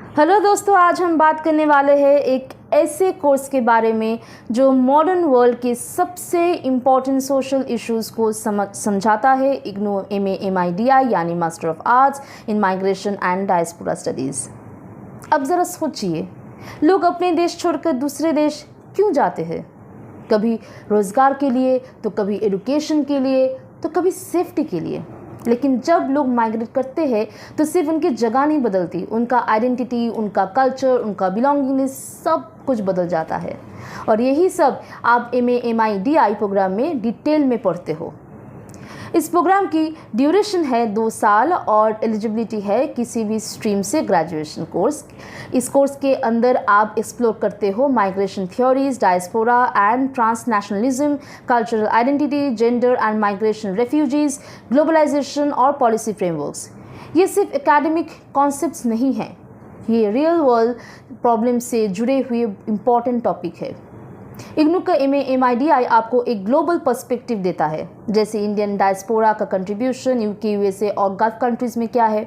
Hello दोस्तों, आज हम बात करने वाले हैं एक ऐसे कोर्स के बारे में जो मॉडर्न वर्ल्ड के सबसे इम्पॉर्टेंट सोशल इश्यूज़ को समझाता है। इग्नू MAMIDI यानी master of arts in migration and diaspora studies. अब ज़रा सोचिए, लोग अपने देश छोड़कर दूसरे देश क्यों जाते हैं? कभी रोज़गार के लिए, तो कभी एजुकेशन के लिए, तो कभी सेफ्टी के लिए। लेकिन जब लोग माइग्रेट करते हैं तो सिर्फ उनकी जगह नहीं बदलती, उनका आइडेंटिटी, उनका कल्चर, उनका बिलोंगिंगनेस सब कुछ बदल जाता है। और यही सब आप MAMIDI प्रोग्राम में डिटेल में पढ़ते हो। इस प्रोग्राम की ड्यूरेशन है 2 साल और एलिजिबिलिटी है किसी भी स्ट्रीम से ग्रेजुएशन कोर्स। इस कोर्स के अंदर आप एक्सप्लोर करते हो migration theories, diaspora and transnationalism, cultural identity, gender and migration, refugees, globalization और पॉलिसी फ्रेमवर्क्स। ये सिर्फ एकेडमिक कॉन्सेप्ट्स नहीं हैं, ये रियल वर्ल्ड प्रॉब्लम से जुड़े हुए इम्पॉर्टेंट टॉपिक है। इग्नू का MAMIDI आपको एक ग्लोबल पर्सपेक्टिव देता है, जैसे इंडियन डायस्पोरा का कंट्रीब्यूशन UK, USA और गल्फ कंट्रीज़ में क्या है,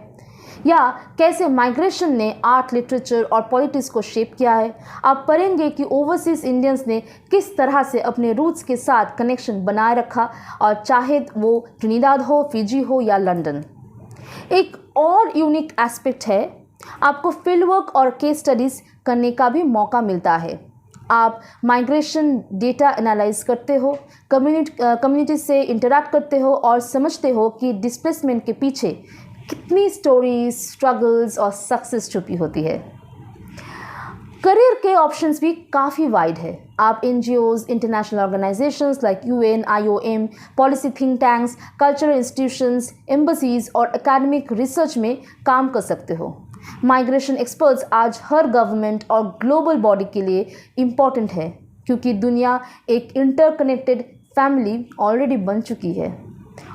या कैसे माइग्रेशन ने आर्ट, लिटरेचर और पॉलिटिक्स को शेप किया है। आप पढ़ेंगे कि ओवरसीज इंडियंस ने किस तरह से अपने रूट्स के साथ कनेक्शन बनाए रखा, और चाहे वो ट्रिनिडाद हो, फिजी हो या लंदन। एक और यूनिक एस्पेक्ट है, आपको फील्ड वर्क और केस स्टडीज़ करने का भी मौका मिलता है। आप माइग्रेशन डेटा एनालाइज करते हो, कम्युनिटी से इंटरैक्ट करते हो और समझते हो कि डिस्प्लेसमेंट के पीछे कितनी स्टोरीज, स्ट्रगल्स और सक्सेस छुपी होती है। करियर के ऑप्शंस भी काफ़ी वाइड है। आप NGOs, international organisations like UN, IOM, policy think tanks, cultural institutions, embassies और एकेडमिक रिसर्च में काम कर सकते हो। माइग्रेशन एक्सपर्ट्स आज हर गवर्नमेंट और ग्लोबल बॉडी के लिए इम्पॉर्टेंट है, क्योंकि दुनिया एक इंटरकनेक्टेड फैमिली ऑलरेडी बन चुकी है।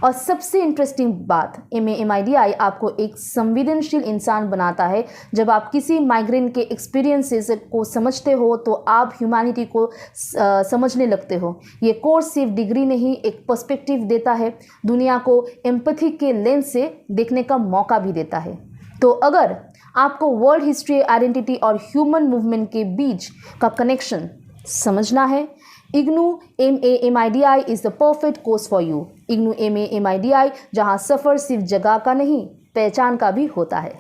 और सबसे इंटरेस्टिंग बात, MAMIDI आपको एक संवेदनशील इंसान बनाता है। जब आप किसी माइग्रेंट के एक्सपीरियंसेस को समझते हो तो आप ह्यूमैनिटी को समझने लगते हो। ये कोर्स सिर्फ डिग्री नहीं, एक पर्सपेक्टिव देता है, दुनिया को एम्पैथी के लेंस से देखने का मौका भी देता है। तो अगर आपको वर्ल्ड हिस्ट्री, आइडेंटिटी और ह्यूमन मूवमेंट के बीच का कनेक्शन समझना है, IGNOU MAMIDI is the perfect course for you. IGNOU MAMIDI, जहां सफ़र सिर्फ जगह का नहीं, पहचान का भी होता है।